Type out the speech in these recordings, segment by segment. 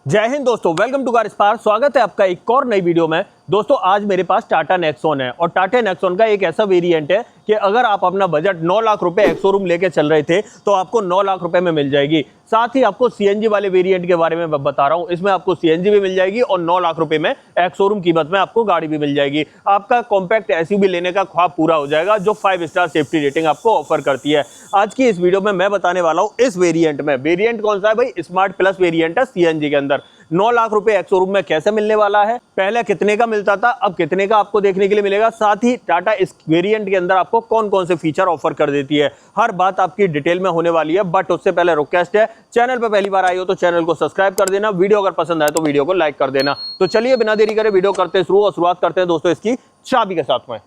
जय हिंद दोस्तों, welcome to car spark. स्वागत है आपका एक और नई वीडियो में। दोस्तों आज मेरे पास टाटा नेक्सॉन है और टाटा नेक्सॉन का एक ऐसा वेरिएंट है कि अगर आप अपना बजट 9 लाख रुपए एक्स शोरूम लेके चल रहे थे तो आपको 9 लाख रुपए में मिल जाएगी। साथ ही आपको सीएनजी वाले वेरिएंट के बारे में बता रहा हूं, इसमें आपको सीएनजी भी मिल जाएगी और 9 लाख रुपए में एक्स शोरूम कीमत में आपको गाड़ी भी मिल जाएगी। आपका कॉम्पैक्ट एसयूवी लेने का ख्वाब पूरा हो जाएगा जो 5 स्टार सेफ्टी रेटिंग आपको ऑफर करती है। आज की इस वीडियो में मैं बताने वाला हूं इस वेरिएंट में। वेरिएंट कौन सा है भाई? स्मार्ट प्लस वेरिएंट है सीएनजी के अंदर। 9 लाख रुपए एक्स शोरूम में कैसे मिलने वाला है, पहले कितने का मिलता था, अब कितने का आपको देखने के लिए मिलेगा। साथ ही टाटा इस वेरिएंट के अंदर आपको कौन कौन से फीचर ऑफर कर देती है, हर बात आपकी डिटेल में होने वाली है। बट उससे पहले रिक्वेस्ट है, चैनल पर पहली बार आई हो तो चैनल को सब्सक्राइब कर देना, वीडियो अगर पसंद आए तो वीडियो को लाइक कर देना। तो चलिए बिना देरी करे वीडियो करते हैं शुरू और शुरुआत करते हैं दोस्तों इसकी चाबी के साथ में।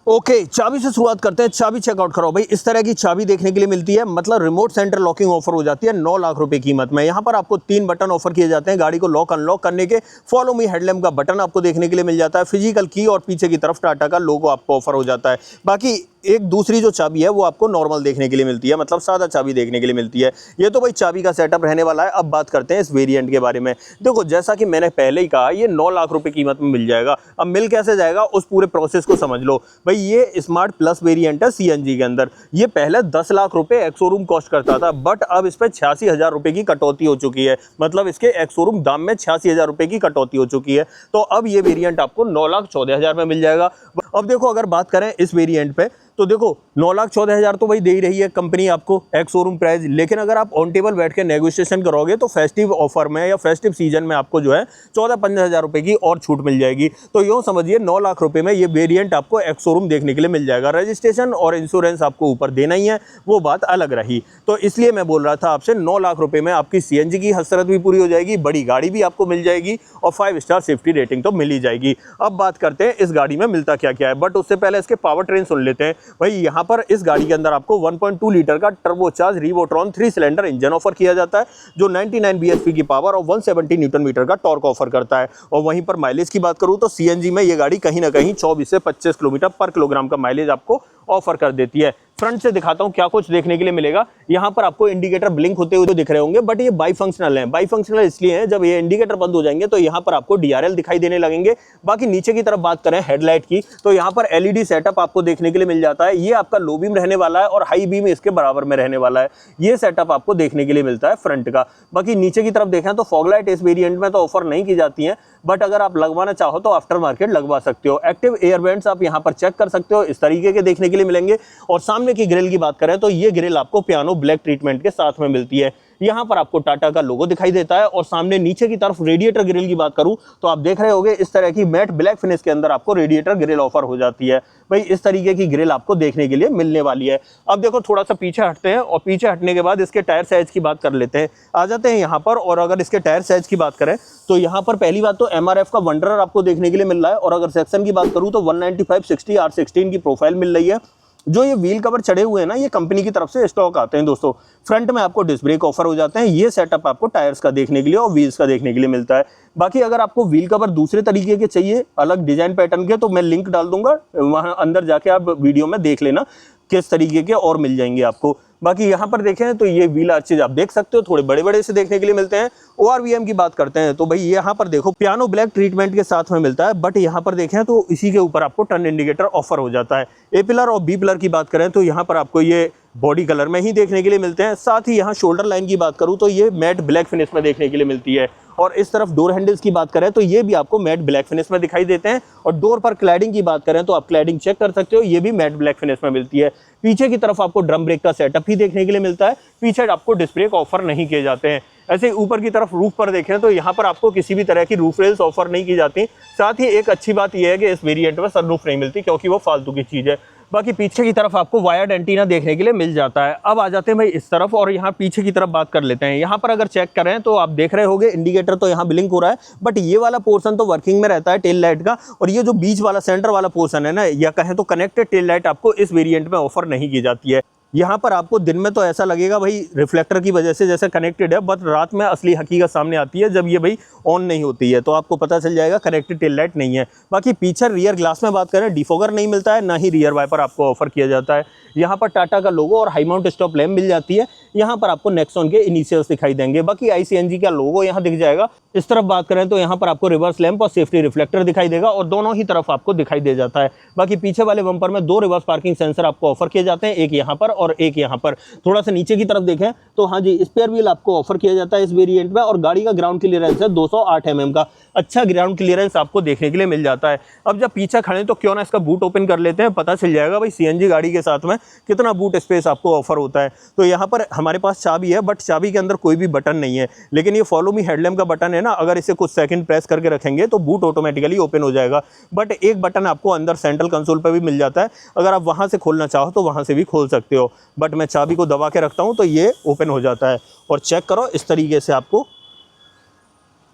ओके, चाबी से शुरुआत करते हैं। चाबी चेकआउट करो भाई। इस तरह की चाबी देखने के लिए मिलती है, मतलब रिमोट सेंटर लॉकिंग ऑफर हो जाती है 9 लाख रुपए कीमत में। यहाँ पर आपको 3 बटन ऑफर किए जाते हैं गाड़ी को लॉक अनलॉक करने के। फॉलो मी हेडलैम्प का बटन आपको देखने के लिए मिल जाता है, फिजिकल की और पीछे की तरफ टाटा का लोगो आपको ऑफर हो जाता है। बाकी एक दूसरी जो चाबी है वो आपको नॉर्मल देखने के लिए मिलती है, मतलब सादा चाबी देखने के लिए मिलती है। ये तो भाई चाबी का सेटअप रहने वाला है। अब बात करते हैं इस वेरिएंट के बारे में। देखो, जैसा कि मैंने पहले ही कहा, ये 9 लाख रुपए कीमत में मिल जाएगा। अब मिल कैसे जाएगा उस पूरे प्रोसेस को समझ लो भाई। ये स्मार्ट प्लस वेरिएंट है सीएनजी के अंदर। ये पहले 10 लाख रुपए एक्स शोरूम कॉस्ट करता था, बट अब इस पर 86,000 रुपए की कटौती हो चुकी है। मतलब इसके एक्स शोरूम दाम में 86,000 रुपए की कटौती हो चुकी है। तो अब ये वेरिएंट आपको 9,14,000 में मिल जाएगा। अब देखो, अगर बात करें इस वेरिएंट पे तो देखो 9,14,000 तो भाई दे ही रही है कंपनी आपको एक्स शोरूम प्राइस। लेकिन अगर आप ऑन टेबल बैठ के नेगोशिएशन करोगे तो फेस्टिव ऑफर में या फेस्टिव सीजन में आपको जो है 14-15,000 रुपए की और छूट मिल जाएगी। तो यूँ समझिए 9 लाख रुपए में ये वेरिएंट आपको एक्स शोरूम देखने के लिए मिल जाएगा। रजिस्ट्रेशन और इंश्योरेंस आपको ऊपर देना ही है, वो बात अलग रही। तो इसलिए मैं बोल रहा था आपसे 9 लाख रुपए में आपकी सीएनजी की हसरत भी पूरी हो जाएगी, बड़ी गाड़ी भी आपको मिल जाएगी और 5 स्टार सेफ्टी रेटिंग तो मिल ही जाएगी। अब बात करते हैं इस गाड़ी में मिलता क्या क्या है, बट उससे पहले इसके पावर ट्रेन सुन लेते हैं भाई। यहाँ पर इस गाड़ी के अंदर आपको 1.2 लीटर का टर्बोचार्ज रिवोट्रॉन 3 सिलेंडर इंजन ऑफर किया जाता है, जो 99 बीएचपी की पावर और 170 न्यूटन मीटर का टॉर्क ऑफर करता है। और वहीं पर माइलेज की बात करूं तो सीएनजी में ये गाड़ी कहीं ना कहीं 24 से 25 किलोमीटर पर किलोग्राम का माइलेज आपको ऑफर कर देती है। फ्रंट से दिखाता हूं क्या कुछ देखने के लिए मिलेगा। यहाँ पर आपको इंडिकेटर ब्लिंक होते हुए तो दिख रहे होंगे, बट ये बाई फंक्शनल है। बाई फंक्शनल इसलिए है, जब ये इंडिकेटर बंद हो जाएंगे तो यहाँ पर आपको डीआरएल दिखाई देने लगेंगे। बाकी नीचे की तरफ बात करें हेडलाइट की तो यहाँ पर एलईडी सेटअप आपको देखने के लिए मिल जाता है। ये आपका लो बीम रहने वाला है और हाई बीम इसके बराबर में रहने वाला है। ये सेटअप आपको देखने के लिए मिलता है फ्रंट का। बाकी नीचे की तरफ देखें तो फॉग लाइट इस वेरिएंट में तो ऑफर नहीं की जाती है, बट अगर आप लगवाना चाहो तो आफ्टर मार्केट लगवा सकते हो। एक्टिव एयर वेंट्स आप यहाँ पर चेक कर सकते हो, इस तरीके के देखने के लिए मिलेंगे। और सामने की ग्रिल की बात करें तो ये ग्रिल आपको पियानो ब्लैक ट्रीटमेंट के साथ में मिलती है। यहाँ पर आपको टाटा का लोगो दिखाई देता है। और सामने नीचे की तरफ रेडिएटर ग्रिल की बात करूं तो आप देख रहे होंगे इस तरह की मैट ब्लैक फिनिश के अंदर आपको रेडिएटर ग्रिल ऑफर हो जाती है। भाई इस तरीके की ग्रिल आपको देखने के लिए मिलने वाली है। अब देखो थोड़ा सा पीछे हटते हैं और पीछे हटने के बाद इसके टायर साइज की बात कर लेते हैं। आ जाते हैं यहाँ पर, और अगर इसके टायर साइज की बात करें तो यहाँ पर पहली बात तो एमआरएफ का वंडरर आपको देखने के लिए मिल रहा है। और अगर सेक्शन की बात करूँ तो 195/60 R16 की प्रोफाइल मिल रही है। जो ये व्हील कवर चढ़े हुए हैं ना, ये कंपनी की तरफ से स्टॉक आते हैं दोस्तों। फ्रंट में आपको डिस्क ब्रेक ऑफर हो जाते हैं। ये सेटअप आपको टायर्स का देखने के लिए और व्हील्स का देखने के लिए मिलता है। बाकी अगर आपको व्हील कवर दूसरे तरीके के चाहिए, अलग डिजाइन पैटर्न के, तो मैं लिंक डाल दूंगा, वहां अंदर जाके आप वीडियो में देख लेना किस तरीके के और मिल जाएंगे आपको। बाकी यहाँ पर देखें तो ये व्हील आर्चेज आप देख सकते हो, थोड़े बड़े बड़े से देखने के लिए मिलते हैं। ORVM की बात करते हैं तो भाई यहाँ पर देखो पियानो ब्लैक ट्रीटमेंट के साथ में मिलता है, बट यहाँ पर देखें तो इसी के ऊपर आपको टर्न इंडिकेटर ऑफर हो जाता है। ए पिलर और बी पिलर की बात करें तो यहाँ पर आपको ये बॉडी कलर में ही देखने के लिए मिलते हैं। साथ ही यहाँ शोल्डर लाइन की बात करूँ तो ये मैट ब्लैक फिनिश में देखने के लिए मिलती है। और इस तरफ डोर हैंडल्स की बात करें तो ये भी आपको मैट ब्लैक फिनिश में दिखाई देते हैं। और डोर पर क्लैडिंग की बात करें तो आप क्लैडिंग चेक कर सकते हो, ये भी मैट ब्लैक फिनिश में मिलती है। पीछे की तरफ आपको ड्रम ब्रेक का सेटअप ही देखने के लिए मिलता है। पीछे आपको डिस्क ब्रेक ऑफर नहीं किए जाते हैं। ऐसे ऊपर की तरफ रूफ पर देखें तो यहाँ पर आपको किसी भी तरह की रूफ रेल्स ऑफर नहीं की जाती। साथ ही एक अच्छी बात यह है कि इस वेरिएंट में सनरूफ नहीं मिलती, क्योंकि वो फालतू की चीज़ है। बाकी पीछे की तरफ आपको वायर्ड एंटीना देखने के लिए मिल जाता है। अब आ जाते हैं भाई इस तरफ, और यहाँ पीछे की तरफ बात कर लेते हैं। यहाँ पर अगर चेक करें तो आप देख रहे होंगे इंडिकेटर तो यहाँ ब्लिंक हो रहा है, बट ये वाला पोर्शन तो वर्किंग में रहता है टेल लाइट का। और ये जो बीच वाला सेंटर वाला पोर्शन है ना, या कहें तो कनेक्टेड टेल लाइट, आपको इस वेरिएंट में ऑफर नहीं की जाती है। यहाँ पर आपको दिन में तो ऐसा लगेगा भाई रिफ्लेक्टर की वजह से जैसे कनेक्टेड है, बट रात में असली हकीकत सामने आती है जब ये भाई ऑन नहीं होती है, तो आपको पता चल जाएगा कनेक्टेड टेल लाइट नहीं है। बाकी पीछे रियर ग्लास में बात करें, डिफोगर नहीं मिलता है, ना ही रियर वाइपर आपको ऑफर किया जाता है। यहाँ पर टाटा का लोगो और हाई माउंट स्टॉप लैम्प मिल जाती है। यहाँ पर आपको नेक्सॉन के इनिशियल्स दिखाई देंगे। बाकी ICNG का लोगो यहाँ दिख जाएगा। इस तरफ बात करें तो यहाँ पर आपको रिवर्स लैंप और सेफ्टी रिफ्लेक्टर दिखाई देगा और दोनों ही तरफ आपको दिखाई दे जाता है। बाकी पीछे वाले बम्पर में 2 रिवर्स पार्किंग सेंसर आपको ऑफर किए जाते हैं, एक यहाँ पर और एक यहाँ पर। थोड़ा सा नीचे की तरफ देखें तो हाँ जी, स्पेयर व्हील आपको ऑफर किया जाता है इस वेरिएंट में और गाड़ी का ग्राउंड क्लियरेंस है 208 mm का। अच्छा ग्राउंड क्लियरेंस आपको देखने के लिए मिल जाता है। अब जब पीछे खड़े तो क्यों ना इसका बूट ओपन कर लेते हैं, पता चल जाएगा भाई CNG गाड़ी के साथ में कितना बूट स्पेस आपको ऑफर होता है। तो यहाँ पर हमारे पास चाबी है, बट चाबी के अंदर कोई भी बटन नहीं है, लेकिन ये फॉलो मी हेडलैम्प का बटन है ना, अगर इसे कुछ सेकंड प्रेस करके रखेंगे तो बूट ऑटोमेटिकली ओपन हो जाएगा। बट एक बटन आपको अंदर सेंट्रल कंसोल पर भी मिल जाता है, अगर आप वहाँ से खोलना चाहो तो वहाँ से भी खोल सकते हो। बट मैं चाबी को दबा के रखता हूँ तो ये ओपन हो जाता है। और चेक करो इस तरीके से आपको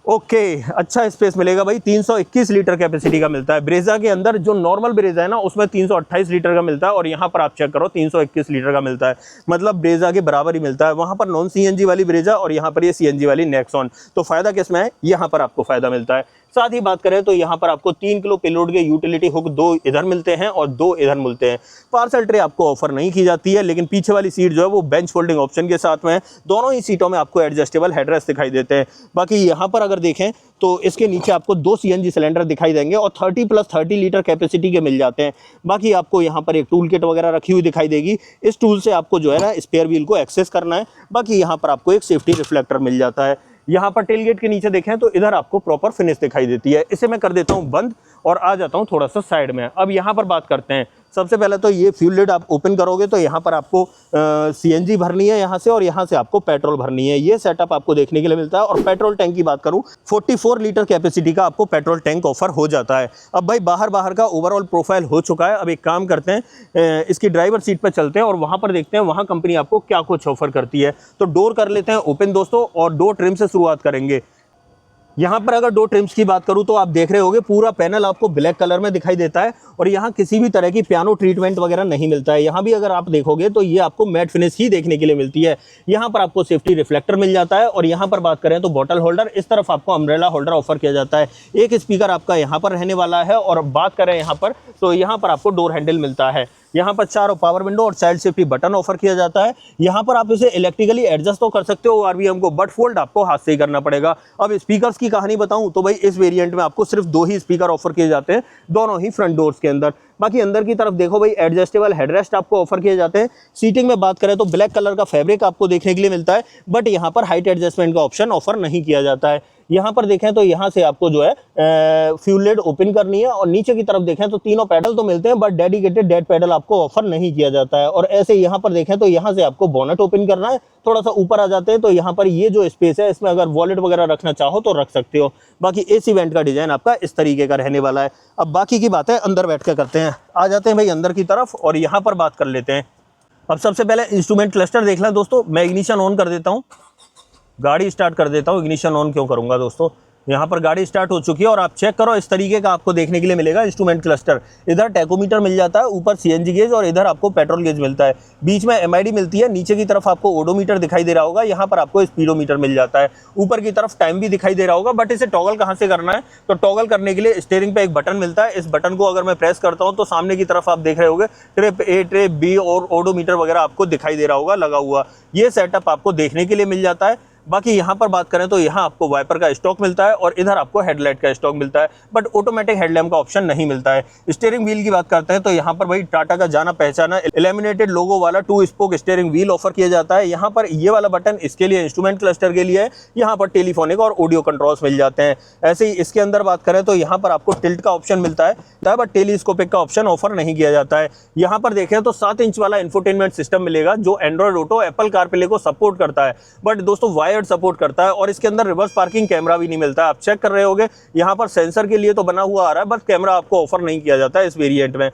ओके अच्छा स्पेस मिलेगा भाई। 321 लीटर कैपेसिटी का मिलता है। ब्रेजा के अंदर जो नॉर्मल ब्रेजा है ना उसमें 328 लीटर का मिलता है और यहाँ पर आप चेक करो 321 लीटर का मिलता है, मतलब ब्रेजा के बराबर ही मिलता है। वहाँ पर नॉन CNG वाली ब्रेजा और यहाँ पर ये CNG वाली नेक्सॉन। तो फायदा किस में है, यहाँ पर आपको फायदा मिलता है। साथ ही बात करें तो यहाँ पर आपको 3 किलो पेलोड के यूटिलिटी हुक 2 इधर मिलते हैं और 2 इधर मिलते हैं। पार्सल ट्रे आपको ऑफर नहीं की जाती है, लेकिन पीछे वाली सीट जो है वो बेंच फोल्डिंग ऑप्शन के साथ में है। दोनों ही सीटों में आपको एडजस्टेबल हेडरेस्ट दिखाई देते हैं। बाकी यहाँ पर अगर देखें तो इसके नीचे आपको 2 CNG सिलेंडर दिखाई देंगे और 30+30 लीटर कैपेसिटी के मिल जाते हैं। बाकी आपको यहाँ पर एक टूल किट वगैरह रखी हुई दिखाई देगी। इस टूल से आपको जो है ना स्पेयर व्हील को एक्सेस करना है। बाकी यहाँ पर आपको एक सेफ्टी रिफ्लेक्टर मिल जाता है। यहाँ पर टेलगेट के नीचे देखें तो इधर आपको प्रॉपर फिनिश दिखाई देती है। इसे मैं कर देता हूँ बंद और आ जाता हूँ थोड़ा सा साइड में। अब यहाँ पर बात करते हैं। सबसे पहले तो ये फ्यूल लिड आप ओपन करोगे तो यहाँ पर आपको CNG भरनी है यहाँ से और यहाँ से आपको पेट्रोल भरनी है। ये सेटअप आपको देखने के लिए मिलता है। और पेट्रोल टैंक की बात करूँ 44 लीटर कैपेसिटी का आपको पेट्रोल टैंक ऑफर हो जाता है। अब भाई बाहर का ओवरऑल प्रोफाइल हो चुका है। अब एक काम करते हैं, इसकी ड्राइवर सीट पर चलते हैं और वहाँ पर देखते हैं वहाँ कंपनी आपको क्या कुछ ऑफर करती है। तो डोर कर लेते हैं ओपन दोस्तों और डोर ट्रिम से शुरुआत करेंगे। यहाँ पर अगर डोर ट्रिम्स की बात करूँ तो आप देख रहे होंगे पूरा पैनल आपको ब्लैक कलर में दिखाई देता है और यहाँ किसी भी तरह की पियानो ट्रीटमेंट वगैरह नहीं मिलता है। यहाँ भी अगर आप देखोगे तो ये आपको मैट फिनिश ही देखने के लिए मिलती है। यहाँ पर आपको सेफ्टी रिफ्लेक्टर मिल जाता है और यहाँ पर बात करें तो बॉटल होल्डर, इस तरफ आपको अम्ब्रेला होल्डर ऑफर किया जाता है। एक स्पीकर आपका यहाँ पर रहने वाला है और बात करें यहाँ पर तो यहाँ पर आपको डोर हैंडल मिलता है। यहाँ पर 4 पावर विंडो और चाइल्ड सेफ्टी बटन ऑफर किया जाता है। यहाँ पर आप इसे इलेक्ट्रिकली एडजस्ट तो कर सकते हो RVM को, बट फोल्ड आपको हाथ से ही करना पड़ेगा। अब स्पीकर्स की कहानी बताऊं तो भाई इस वेरिएंट में आपको सिर्फ 2 ही स्पीकर ऑफर किए जाते हैं, दोनों ही फ्रंट डोर्स के अंदर। बाकी अंदर की तरफ देखो भाई एडजस्टेबल हेडरेस्ट आपको ऑफर किए जाते हैं। सीटिंग में बात करें तो ब्लैक कलर का फैब्रिक आपको देखने के लिए मिलता है, बट यहाँ पर हाइट एडजस्टमेंट का ऑप्शन ऑफर नहीं किया जाता है। यहाँ पर देखें तो यहाँ से आपको जो है फ्यूल लिड ओपन करनी है और नीचे की तरफ देखें तो तीनों पैडल तो मिलते हैं, बट डेडिकेटेड डेड पैडल आपको ऑफर नहीं किया जाता है। और ऐसे यहाँ पर देखें तो यहाँ से आपको बोनट ओपन करना है। थोड़ा सा ऊपर आ जाते हैं तो यहाँ पर ये जो स्पेस है इसमें अगर वॉलेट वगैरह रखना चाहो तो रख सकते हो। बाकी AC वेंट का डिजाइन आपका इस तरीके का रहने वाला है। अब बाकी की बातें अंदर बैठ कर करते हैं। आ जाते हैं भाई अंदर की तरफ और यहाँ पर बात कर लेते हैं। अब सबसे पहले इंस्ट्रूमेंट क्लस्टर देख लें दोस्तों। मैं इग्निशन ऑन कर देता हूँ, गाड़ी स्टार्ट कर देता हूँ। इग्निशन ऑन क्यों करूँगा दोस्तों, यहाँ पर गाड़ी स्टार्ट हो चुकी है और आप चेक करो इस तरीके का आपको देखने के लिए मिलेगा इंस्ट्रूमेंट क्लस्टर। इधर टैकोमीटर मिल जाता है, ऊपर CNG गेज और इधर आपको पेट्रोल गेज मिलता है। बीच में MID मिलती है। नीचे की तरफ आपको ओडोमीटर दिखाई दे रहा होगा, यहाँ पर आपको स्पीडोमीटर मिल जाता है। ऊपर की तरफ टाइम भी दिखाई दे रहा होगा, बट इसे टॉगल कहाँ से करना है तो टॉगल करने के लिए स्टीयरिंग पे एक बटन मिलता है। इस बटन को अगर मैं प्रेस करता हूँ तो सामने की तरफ आप देख रहे होंगे ट्रिप A, ट्रिप B और ओडोमीटर वगैरह आपको दिखाई दे रहा होगा लगा हुआ। ये सेटअप आपको देखने के लिए मिल जाता है। बाकी यहाँ पर बात करें तो यहाँ आपको वाइपर का स्टॉक मिलता है और इधर आपको हेडलाइट का स्टॉक मिलता है, बट ऑटोमेटिक हेडलैम्प का ऑप्शन नहीं मिलता है। स्टीयरिंग व्हील की बात करते हैं तो यहाँ पर भाई टाटा का जाना पहचाना इलेमिनेटेड लोगो वाला 2 स्पोक स्टीयरिंग व्हील ऑफर किया जाता है। यहाँ पर ये वाला बटन इसके लिए इंस्ट्रूमेंट क्लस्टर के लिए है। यहाँ पर टेलीफोनिक और ऑडियो कंट्रोल्स मिल जाते हैं। ऐसे ही इसके अंदर बात करें तो यहाँ पर आपको टिल्ट का ऑप्शन मिलता है, बट टेलीस्कोपिक का ऑप्शन ऑफर नहीं किया जाता है। यहाँ पर देखें तो 7 इंच वाला इंफोटेनमेंट सिस्टम मिलेगा जो एंड्रॉइड ऑटो, एप्पल कारप्ले को सपोर्ट करता है, बट दोस्तों वायर्ड सपोर्ट करता है। और इसके अंदर रिवर्स पार्किंग कैमरा भी नहीं मिलता है। आप चेक कर रहे होंगे यहाँ पर सेंसर के लिए तो बना हुआ आ रहा है, बट कैमरा आपको ऑफर नहीं किया जाता है इस वेरिएंट में।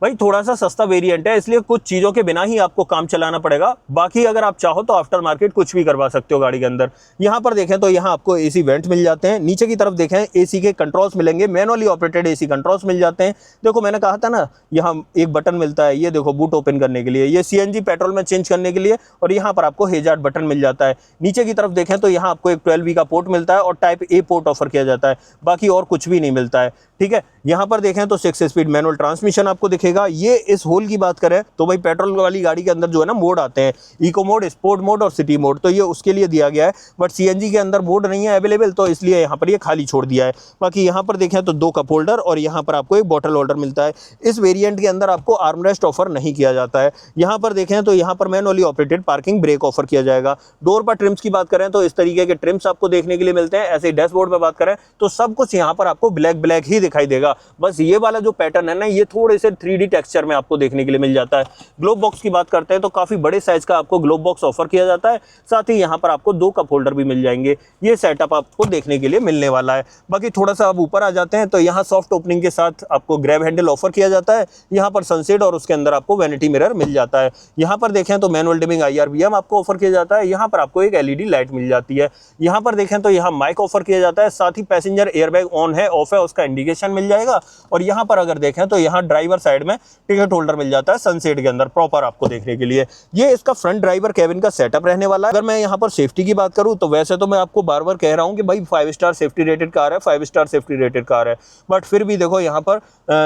भाई थोड़ा सा सस्ता वेरिएंट है, इसलिए कुछ चीज़ों के बिना ही आपको काम चलाना पड़ेगा। बाकी अगर आप चाहो तो आफ्टर मार्केट कुछ भी करवा सकते हो गाड़ी के अंदर। यहाँ पर देखें तो यहाँ आपको एसी वेंट मिल जाते हैं। नीचे की तरफ देखें एसी के कंट्रोल्स मिलेंगे, मैनुअली ऑपरेटेड एसी कंट्रोल्स मिल जाते हैं। देखो मैंने कहा था ना, यहाँ एक बटन मिलता है, ये देखो बूट ओपन करने के लिए, ये सीएनजी पेट्रोल में चेंज करने के लिए, और यहाँ पर आपको हेजार्ड बटन मिल जाता है। नीचे की तरफ देखें तो यहाँ आपको एक 12V का पोर्ट मिलता है और टाइप ए पोर्ट ऑफर किया जाता है, बाकी और कुछ भी नहीं मिलता है। ठीक है, यहाँ पर देखें तो 6 स्पीड मैनुअल ट्रांसमिशन आपको दिखेगा। ये इस होल की बात करें तो भाई पेट्रोल वाली गाड़ी के अंदर जो है ना मोड आते हैं, इको मोड, स्पोर्ट मोड और सिटी मोड, तो ये उसके लिए दिया गया है। बट सीएनजी के अंदर मोड नहीं है अवेलेबल, तो इसलिए यहाँ पर ये खाली छोड़ दिया है। बाकी यहाँ पर देखें तो 2 कप होल्डर और यहाँ पर आपको एक बॉटल होल्डर मिलता है। इस वेरिएंट के अंदर आपको आर्मरेस्ट ऑफर नहीं किया जाता है। यहाँ पर देखें तो यहाँ पर manually operated parking brake offer किया जाएगा। डोर पर ट्रिम्स की बात करें तो इस तरीके के ट्रिम्स आपको देखने के लिए मिलते हैं। ऐसे डैशबोर्ड पर बात करें तो सब कुछ यहाँ पर आपको ब्लैक ही दिखाई देगा। बस ये वाला जो पैटर्न है ना, ये थोड़े से 3D टेक्सचर में आपको देखने के लिए मिल जाता है। ग्लोब बॉक्स की बात करते हैं तो काफी बड़े साइज का आपको ग्लोब बॉक्स ऑफर किया जाता है। साथ ही यहाँ पर आपको 2 कप होल्डर भी मिल जाएंगे। ये सेटअप आपको देखने के लिए मिलने वाला है। बाकी थोड़ा सा अब ऊपर आ जाते हैं तो यहाँ सॉफ्ट ओपनिंग के साथ आपको ग्रैब हैंडल ऑफर किया जाता है। यहाँ पर सनसेट और उसके अंदर आपको वैनिटी मिरर मिल जाता है। यहाँ पर देखें तो मैनुअल डिमिंग IRBM आपको ऑफर किया जाता है। यहाँ पर आपको एक LED लाइट मिल जाती है। यहाँ पर देखें तो यहाँ माइक ऑफर किया जाता है। साथ ही पैसेंजर एयरबैग ऑन है ऑफ है उसका इंडिकेशन मिल जाएगा। और यहाँ पर अगर देखें तो यहाँ ड्राइवर साइड में टिकट होल्डर मिल जाता है सनसेट के अंदर प्रॉपर आपको देखने के लिए। ये इसका फ्रंट ड्राइवर कैबिन का सेटअप रहने वाला है। अगर मैं यहाँ पर सेफ्टी की बात करूँ तो वैसे तो मैं आपको बार बार कह रहा हूँ कि भाई 5 स्टार सेफ्टी रेटेड कार है, 5 स्टार सेफ्टी रेटेड कार है, बट फिर भी देखो यहाँ पर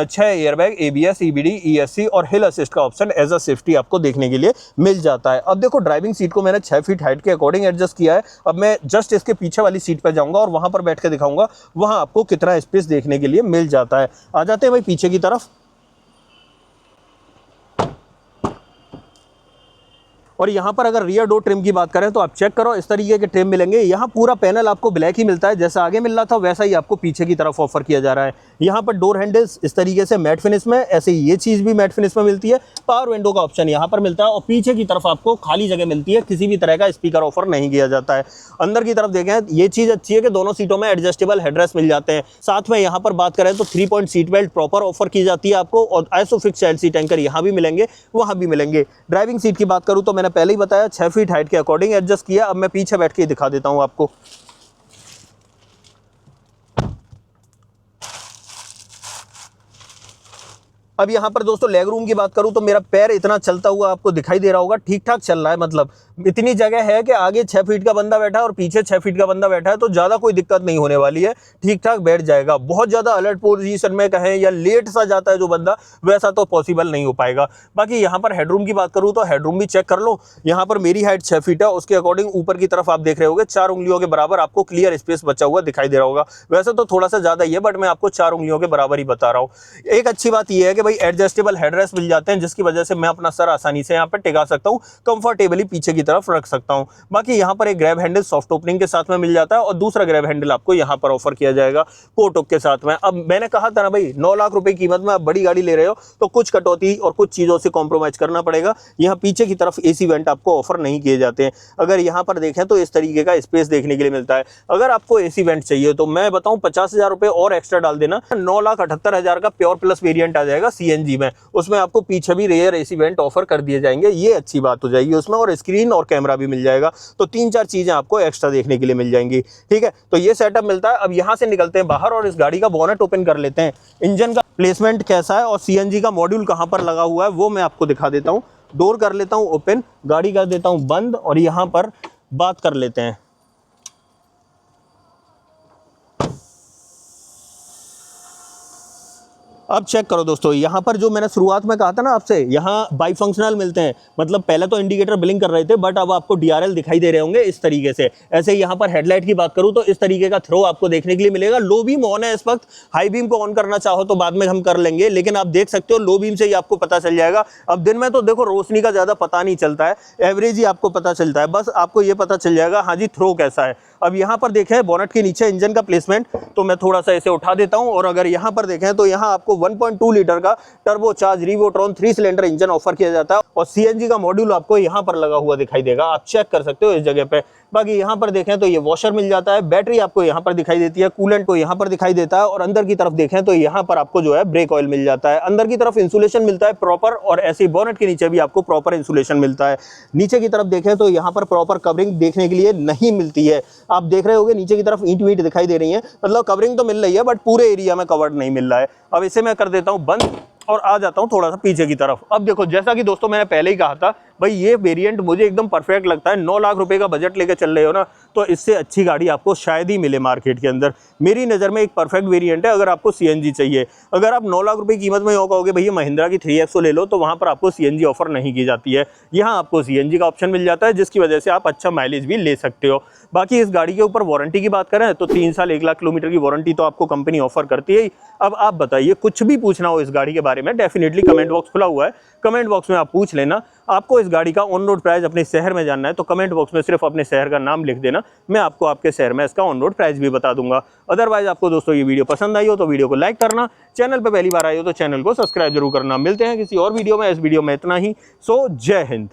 6 एयरबैग, ABS, EBD, ESC और हिल असिस्ट का ऑप्शन एज अ सेफ्टी आपको देखने के लिए मिल जाता है। अब देखो ड्राइविंग सीट को मैंने 6 फीट हाइट के अकॉर्डिंग एडजस्ट किया है। अब मैं जस्ट इसके पीछे वाली सीट पर जाऊंगा और वहां पर बैठ के दिखाऊंगा वहां आपको कितना स्पेस देखने के लिए मिल जाता है। आ जाते हैं भाई पीछे की तरफ। और यहाँ पर अगर रियर डोर ट्रिम की बात करें तो आप चेक करो, इस तरीके के ट्रिम मिलेंगे। यहाँ पूरा पैनल आपको ब्लैक ही मिलता है, जैसा आगे मिल रहा था वैसा ही आपको पीछे की तरफ ऑफर किया जा रहा है। यहाँ पर डोर हैंडल्स इस तरीके से मैट फिनिश में, ऐसे ये चीज़ भी मैट फिनिश में मिलती है। पावर विंडो का ऑप्शन यहाँ पर मिलता है और पीछे की तरफ आपको खाली जगह मिलती है, किसी भी तरह का स्पीकर ऑफर नहीं किया जाता है। अंदर की तरफ देखें, ये चीज़ अच्छी है कि दोनों सीटों में एडजस्टेबल हेडरेस्ट मिल जाते हैं। साथ में यहाँ पर बात करें तो 3 point seat belt proper offer की जाती है आपको, और आइसोफिक्स चाइल्ड सीट एंकर यहाँ भी मिलेंगे, वहाँ भी मिलेंगे। ड्राइविंग सीट की बात करूँ तो मैंने पहले ही बताया 6 फीट हाइट के अकॉर्डिंग एडजस्ट किया। अब मैं पीछे बैठ के दिखा देता हूं आपको। अब यहाँ पर दोस्तों लेग रूम की बात करूं तो मेरा पैर इतना चलता हुआ आपको दिखाई दे रहा होगा, ठीक ठाक चल रहा है। मतलब इतनी जगह है कि आगे 6 फीट का बंदा बैठा है और पीछे 6 फीट का बंदा बैठा है, तो ज़्यादा कोई दिक्कत नहीं होने वाली है, ठीक ठाक बैठ जाएगा। बहुत ज़्यादा अलर्ट पोजीशन में कहें या लेट सा जाता है जो बंदा, वैसा तो पॉसिबल नहीं हो पाएगा। बाकी यहाँ पर हेडरूम की बात करूँ तो हेडरूम भी चेक कर लो। यहाँ पर मेरी हाइट 6 फीट है, उसके अकॉर्डिंग ऊपर की तरफ आप देख रहे होगे 4 उंगलियों के बराबर आपको क्लियर स्पेस बचा हुआ दिखाई दे रहा होगा। वैसे तो थोड़ा सा ज़्यादा ही है, बट मैं आपको 4 उंगलियों के बराबर ही बता रहा हूँ। एक अच्छी बात यह है कि भाई एडजस्टेबल हेडरेस्ट मिल जाते हैं, जिसकी वजह से मैं अपना सर आसानी से यहाँ पर टिका सकता हूँ, कंफर्टेबली पीछे की तरफ रख सकता हूँ। बाकी यहाँ पर एक ग्रैब हैंडल सॉफ्ट ओपनिंग के साथ में मिल जाता है और दूसरा ग्रैब हैंडल आपको यहाँ पर ऑफर किया जाएगा कोटक के साथ में। अब मैंने कहा था ना भाई 9 लाख रुपए कीमत में आप बड़ी गाड़ी ले रहे हो तो कुछ कटौती और कुछ चीज़ों से कॉम्प्रोमाइज करना पड़ेगा। यहाँ पीछे की तरफ AC वेंट आपको ऑफर नहीं किए जाते हैं। अगर यहाँ पर देखें तो इस तरीके का स्पेस देखने के लिए मिलता है। अगर आपको AC वेंट चाहिए तो मैं बताऊँ 50,000 रुपये और एक्स्ट्रा डाल देना, 9,78,000 का प्योर प्लस वेरियंट आ जाएगा CNG में। उसमें आपको पीछे भी रेयर AC वेंट ऑफर कर दिए जाएंगे, ये अच्छी बात हो जाएगी उसमें, और स्क्रीन और कैमरा भी मिल जाएगा। तो 3-4 चीजें आपको एक्स्ट्रा देखने के लिए मिल जाएंगी। ठीक है, तो ये सेटअप मिलता है। अब यहाँ से निकलते हैं बाहर और इस गाड़ी का बोनेट ओपन कर लेते हैं। इंजन का प्लेसमेंट कैसा है और CNG का मॉड्यूल कहाँ पर लगा हुआ है वो मैं आपको दिखा देता हूँ। डोर कर लेता हूँ ओपन, गाड़ी कर देता हूँ बंद और यहाँ पर बात कर लेते हैं। अब चेक करो दोस्तों, यहाँ पर जो मैंने शुरुआत में कहा था ना आपसे, यहाँ बाई फंक्शनल मिलते हैं। मतलब पहले तो इंडिकेटर ब्लिंक कर रहे थे, बट अब आपको DRL दिखाई दे रहे होंगे इस तरीके से। ऐसे यहाँ पर हेडलाइट की बात करूँ तो इस तरीके का थ्रो आपको देखने के लिए मिलेगा। लो बीम ऑन है इस वक्त, हाई बीम को ऑन करना चाहो तो बाद में हम कर लेंगे, लेकिन आप देख सकते हो लो बीम से ही आपको पता चल जाएगा। अब दिन में तो देखो रोशनी का ज़्यादा पता नहीं चलता है, एवरेज ही आपको पता चलता है, बस आपको ये पता चल जाएगा हाँ जी थ्रो कैसा है। अब यहाँ पर देखें बोनट के नीचे इंजन का प्लेसमेंट, तो मैं थोड़ा सा इसे उठा देता हूँ और अगर यहाँ पर देखें तो यहाँ आपको 1.2 लीटर का टर्बोचार्ज रिवोट्रॉन 3 सिलेंडर इंजन ऑफर किया जाता है और सीएनजी का मॉड्यूल आपको यहाँ पर लगा हुआ दिखाई देगा, आप चेक कर सकते हो इस जगह पे। बाकी यहाँ पर देखें तो ये वॉशर मिल जाता है, बैटरी आपको यहाँ पर दिखाई देती है, कूलेंट को यहाँ पर दिखाई देता है और अंदर की तरफ देखें तो यहाँ पर आपको जो है ब्रेक ऑयल मिल जाता है। अंदर की तरफ इंसुलेशन मिलता है प्रॉपर और ऐसे ही बोनट के नीचे भी आपको प्रॉपर इंसुलेशन मिलता है। नीचे की तरफ देखें तो यहाँ पर प्रॉपर कवरिंग देखने के लिए नहीं मिलती है, आप देख रहे होंगे नीचे की तरफ ईंट वीट दिखाई दे रही है, मतलब कवरिंग तो मिल रही है बट पूरे एरिया में कवर्ड नहीं मिल रहा है। अब इसे मैं कर देता हूँ बंद और आ जाता हूँ थोड़ा सा पीछे की तरफ। अब देखो जैसा कि दोस्तों मैंने पहले ही कहा था भाई ये वेरिएंट मुझे एकदम परफेक्ट लगता है। 9 लाख रुपए का बजट लेके चल रहे हो ना तो इससे अच्छी गाड़ी आपको शायद ही मिले मार्केट के अंदर। मेरी नज़र में एक परफेक्ट वेरिएंट है। अगर आपको सीएनजी चाहिए, अगर आप 9 लाख रुपए की कीमत में हो कहोगे भैया महिंद्रा की 3XO ले लो, तो वहाँ पर आपको सीएनजी ऑफर नहीं की जाती है। यहाँ आपको सीएनजी का ऑप्शन मिल जाता है जिसकी वजह से आप अच्छा माइलेज भी ले सकते हो। बाकी इस गाड़ी के ऊपर वारंटी की बात करें तो 3 साल 1 लाख किलोमीटर की वारंटी तो आपको कंपनी ऑफर करती है। अब आप बताइए कुछ भी पूछना हो इस गाड़ी के बारे में डेफिनेटली कमेंट बॉक्स खुला हुआ है, कमेंट बॉक्स में आप पूछ लेना। आपको इस गाड़ी का ऑन रोड प्राइस अपने शहर में जानना है तो कमेंट बॉक्स में सिर्फ अपने शहर का नाम लिख देना, मैं आपको आपके शहर में इसका ऑन रोड प्राइस भी बता दूंगा। अदरवाइज आपको दोस्तों ये वीडियो पसंद आई हो तो वीडियो को लाइक करना, चैनल पे पहली बार आए हो तो चैनल को सब्सक्राइब जरूर करना। मिलते हैं किसी और वीडियो में, इस वीडियो में इतना ही। सो जय हिंद।